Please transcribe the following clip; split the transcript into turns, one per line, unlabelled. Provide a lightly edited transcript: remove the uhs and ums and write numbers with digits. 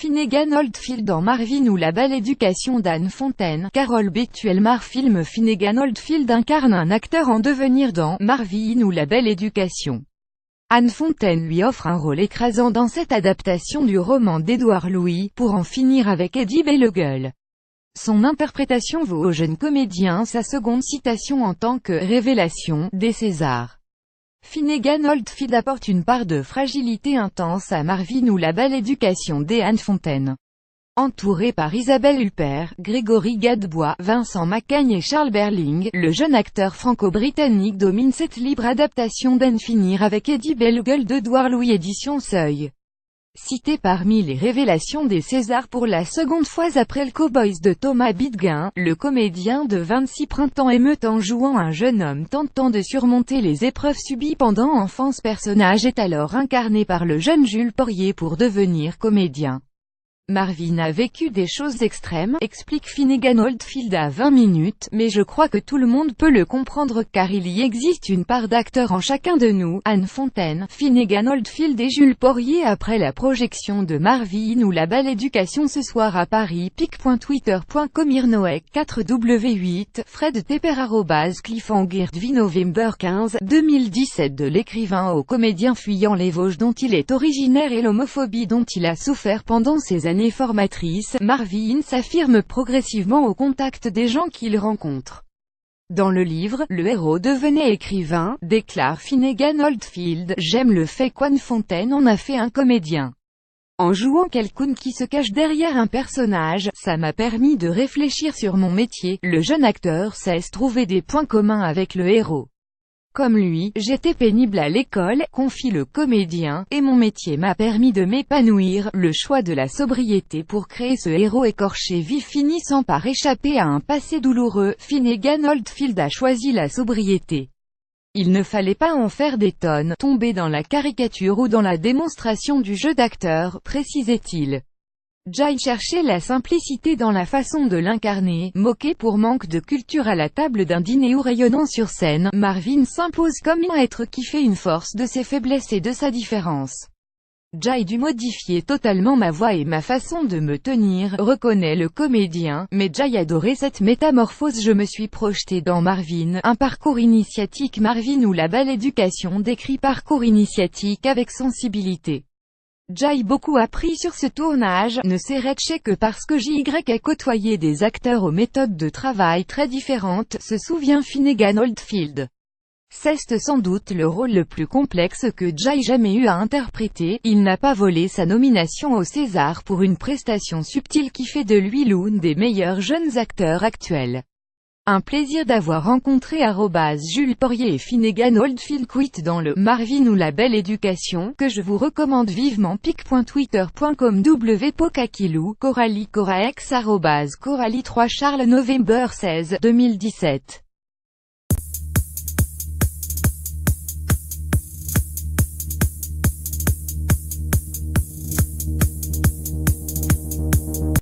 Finnegan Oldfield dans Marvin ou la belle éducation d'Anne Fontaine. Carole Bectuel film Finnegan Oldfield incarne un acteur en devenir dans Marvin ou la belle éducation. Anne Fontaine lui offre un rôle écrasant dans cette adaptation du roman d'Édouard Louis, Pour en finir avec Eddie Bellegueule. Son interprétation vaut au jeune comédien sa seconde citation en tant que « révélation » des Césars. Finnegan Oldfield apporte une part de fragilité intense à Marvin ou la belle éducation d'Anne Fontaine. Entouré par Isabelle Huppert, Grégory Gadebois, Vincent Macaigne et Charles Berling, le jeune acteur franco-britannique domine cette libre adaptation d'En finir avec Eddie Bellegueule d'Édouard Louis édition Seuil. Cité parmi les révélations des Césars pour la seconde fois après le Cowboys de Thomas Bidguin, le comédien de 26 printemps émeut en jouant un jeune homme tentant de surmonter les épreuves subies pendant enfance. Personnage est alors incarné par le jeune Jules Porrier pour devenir comédien. Marvin a vécu des choses extrêmes, explique Finnegan Oldfield à 20 minutes, mais je crois que tout le monde peut le comprendre car il y existe une part d'acteur en chacun de nous. Anne Fontaine, Finnegan Oldfield et Jules Porrier après la projection de Marvin ou la belle éducation ce soir à Paris. pic.twitter.com Irnoek 4W8, Fred Tepper @Cliffhanger 8 novembre 15, 2017 de l'écrivain au comédien fuyant les Vosges dont il est originaire et l'homophobie dont il a souffert pendant ses années formatrices, Marvin s'affirme progressivement au contact des gens qu'il rencontre. Dans le livre, le héros devenait écrivain, déclare Finnegan Oldfield. J'aime le fait qu'Anne Fontaine en a fait un comédien. En jouant quelqu'un qui se cache derrière un personnage, ça m'a permis de réfléchir sur mon métier. Le jeune acteur sait trouver des points communs avec le héros. Comme lui, j'étais pénible à l'école, confie le comédien, et mon métier m'a permis de m'épanouir. Le choix de la sobriété pour créer ce héros écorché vif finissant par échapper à un passé douloureux. Finnegan Oldfield a choisi la sobriété. Il ne fallait pas en faire des tonnes, tomber dans la caricature ou dans la démonstration du jeu d'acteur, précisait-il. Jay cherchait la simplicité dans la façon de l'incarner, moqué pour manque de culture à la table d'un dîner ou rayonnant sur scène, Marvin s'impose comme un être qui fait une force de ses faiblesses et de sa différence. Jay dut modifier totalement ma voix et ma façon de me tenir, reconnaît le comédien, mais Jay adorait cette métamorphose. Je me suis projeté dans Marvin, un parcours initiatique. Marvin ou la belle éducation décrit parcours initiatique avec sensibilité. Jay beaucoup appris sur ce tournage, ne s'est réché que parce que JY a côtoyé des acteurs aux méthodes de travail très différentes, se souvient Finnegan Oldfield. C'est sans doute le rôle le plus complexe que Jay jamais eu à interpréter. Il n'a pas volé sa nomination au César pour une prestation subtile qui fait de lui l'un des meilleurs jeunes acteurs actuels. Un plaisir d'avoir rencontré Jules Porrier et Finnegan Oldfield quit dans le Marvin ou la belle éducation, que je vous recommande vivement. pic.twitter.com Pokakilou, Coralie Coraex @Coralie 3 Charles novembre 16, 2017.